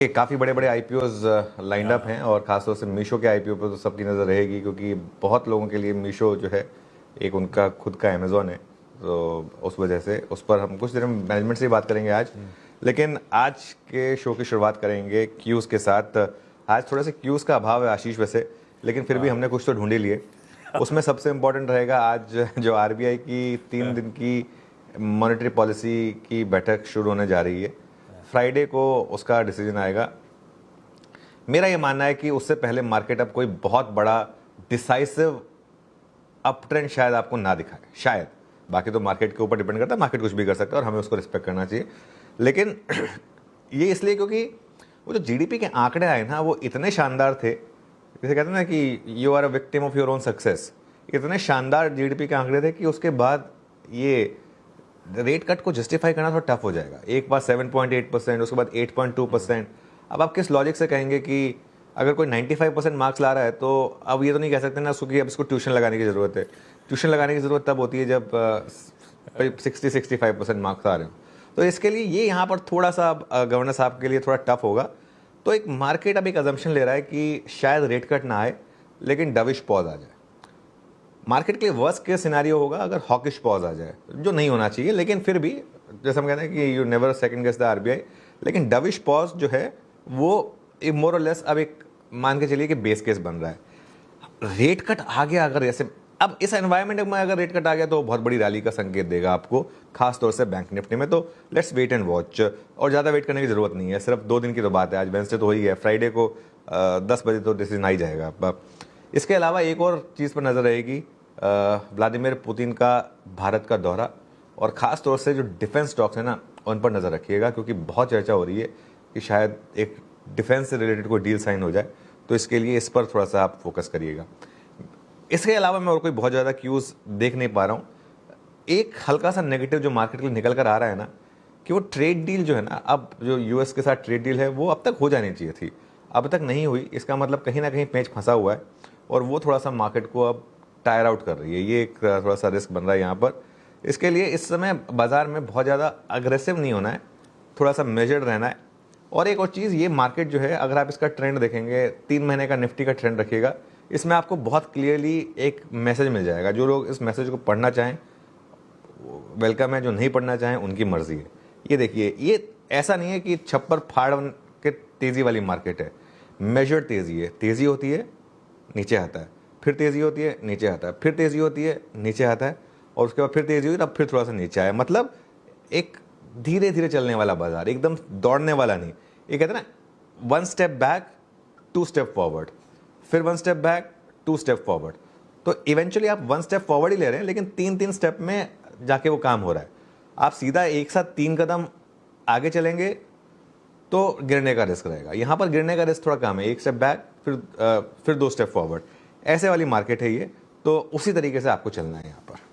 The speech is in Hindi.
काफ़ी बड़े बड़े आईपीओज लाइंड अप हैं और ख़ासतौर से मीशो के आईपीओ पर तो सबकी नज़र रहेगी, क्योंकि बहुत लोगों के लिए मीशो जो है एक उनका खुद का अमेज़ॉन है। तो उस वजह से उस पर हम कुछ देर में मैनेजमेंट से ही बात करेंगे आज। लेकिन आज के शो की शुरुआत करेंगे क्यूज़ के साथ। आज थोड़े से क्यूज़ का अभाव है आशीष वैसे, लेकिन फिर भी हमने कुछ तो ढूंढ ही लिए। उसमें सबसे इम्पोर्टेंट रहेगा आज जो आरबीआई की 3 दिन की मॉनेटरी पॉलिसी की बैठक शुरू होने जा रही है। फ्राइडे को उसका डिसीजन आएगा। मेरा ये मानना है कि उससे पहले मार्केट अब कोई बहुत बड़ा डिसाइसिव अप ट्रेंड शायद आपको ना दिखाए, शायद। बाकी तो मार्केट के ऊपर डिपेंड करता है, मार्केट कुछ भी कर सकता है और हमें उसको रिस्पेक्ट करना चाहिए। लेकिन ये इसलिए क्योंकि वो जो जीडीपी के आंकड़े आए ना, वो इतने शानदार थे, जैसे कहते हैं ना कि you are a victim of your own success. इतने शानदार जीडीपी के आंकड़े थे कि उसके बाद ये रेट कट को जस्टिफाई करना थोड़ा टफ हो जाएगा। एक बार 7.8%, उसके बाद 8.2%। अब आप किस लॉजिक से कहेंगे कि अगर कोई 95% मार्क्स ला रहा है तो अब ये तो नहीं कह सकते ना उसको कि अब इसको ट्यूशन लगाने की ज़रूरत है। ट्यूशन लगाने की ज़रूरत तब होती है जब 60-65% मार्क्स आ रहे हो। तो इसके लिए ये यहाँ पर थोड़ा सा गवर्नर साहब के लिए थोड़ा टफ होगा। तो एक मार्केट अब एक अजम्पशन ले रहा है कि शायद रेट कट ना आए, लेकिन डविश पॉज आ जाए। मार्केट के लिए वर्स्ट केस सिनेरियो होगा अगर हॉकिश पॉज आ जाए, जो नहीं होना चाहिए, लेकिन फिर भी जैसे हम कहते हैं कि you never second guess the RBI. लेकिन डविश पॉज जो है वो मोर और लेस अब एक मान के चलिए कि बेस केस बन रहा है। रेट कट आ गया अगर ऐसे, अब इस एनवायरनमेंट में अगर रेट कट आ गया तो बहुत बड़ी रैली का संकेत देगा आपको, खासतौर से बैंक निफ्टी में। तो लेट्स वेट एंड वॉच, और ज़्यादा वेट करने की ज़रूरत नहीं है। सिर्फ 2 दिन की तो बात है, आज वेंसडे तो हो ही है, फ्राइडे को 10 बजे तो डिसीजन आ ही जाएगा। इसके अलावा एक और चीज़ पर नज़र रहेगी, व्लादिमीर पुतिन का भारत का दौरा, और ख़ास तौर से जो डिफेंस स्टॉक्स हैं ना, उन पर नज़र रखिएगा, क्योंकि बहुत चर्चा हो रही है कि शायद एक डिफेंस से रिलेटेड कोई डील साइन हो जाए। तो इसके लिए इस पर थोड़ा सा आप फोकस करिएगा। इसके अलावा मैं और कोई बहुत ज़्यादा क्यूज़ देख नहीं पा रहा हूँ। एक हल्का सा नेगेटिव जो मार्केट के लिए निकल कर आ रहा है ना, कि वो ट्रेड डील जो है ना, अब जो यूएस के साथ ट्रेड डील है वो अब तक हो जानी चाहिए थी, अब तक नहीं हुई। इसका मतलब कहीं ना कहीं पेंच फंसा हुआ है और वो थोड़ा सा मार्केट को अब टायर आउट कर रही है। ये एक थोड़ा सा रिस्क बन रहा है यहाँ पर। इसके लिए इस समय बाज़ार में बहुत ज़्यादा अग्रेसिव नहीं होना है, थोड़ा सा मेजर्ड रहना है। और एक और चीज़, ये मार्केट जो है, अगर आप इसका ट्रेंड देखेंगे, 3 महीने का निफ्टी का ट्रेंड रखिएगा, इसमें आपको बहुत क्लियरली एक मैसेज मिल जाएगा। जो लोग इस मैसेज को पढ़ना चाहें वेलकम है, जो नहीं पढ़ना चाहें उनकी मर्जी है। ये देखिए, ये ऐसा नहीं है कि छप्पर फाड़ के तेज़ी वाली मार्केट है, मेजर्ड तेज़ी है। तेज़ी होती है, नीचे आता है, फिर तेज़ी होती है, नीचे आता है, फिर तेज़ी होती है, नीचे आता है, और उसके बाद फिर तेज़ी हुई, तब फिर थोड़ा सा नीचे आया। मतलब एक धीरे धीरे चलने वाला बाजार, एकदम दौड़ने वाला नहीं। ये कहते हैं ना, 1 स्टेप बैक 2 स्टेप फॉरवर्ड, फिर 1 स्टेप बैक 2 स्टेप फॉरवर्ड। तो इवेंचुअली आप 1 स्टेप फॉरवर्ड ही ले रहे हैं, लेकिन 3-3 स्टेप में जाके वो काम हो रहा है। आप सीधा एक साथ 3 कदम आगे चलेंगे तो गिरने का रिस्क रहेगा। यहाँ पर गिरने का रिस्क थोड़ा कम है, 1 स्टेप बैक फिर 2 स्टेप फॉरवर्ड, ऐसे वाली मार्केट है ये। तो उसी तरीके से आपको चलना है यहाँ पर।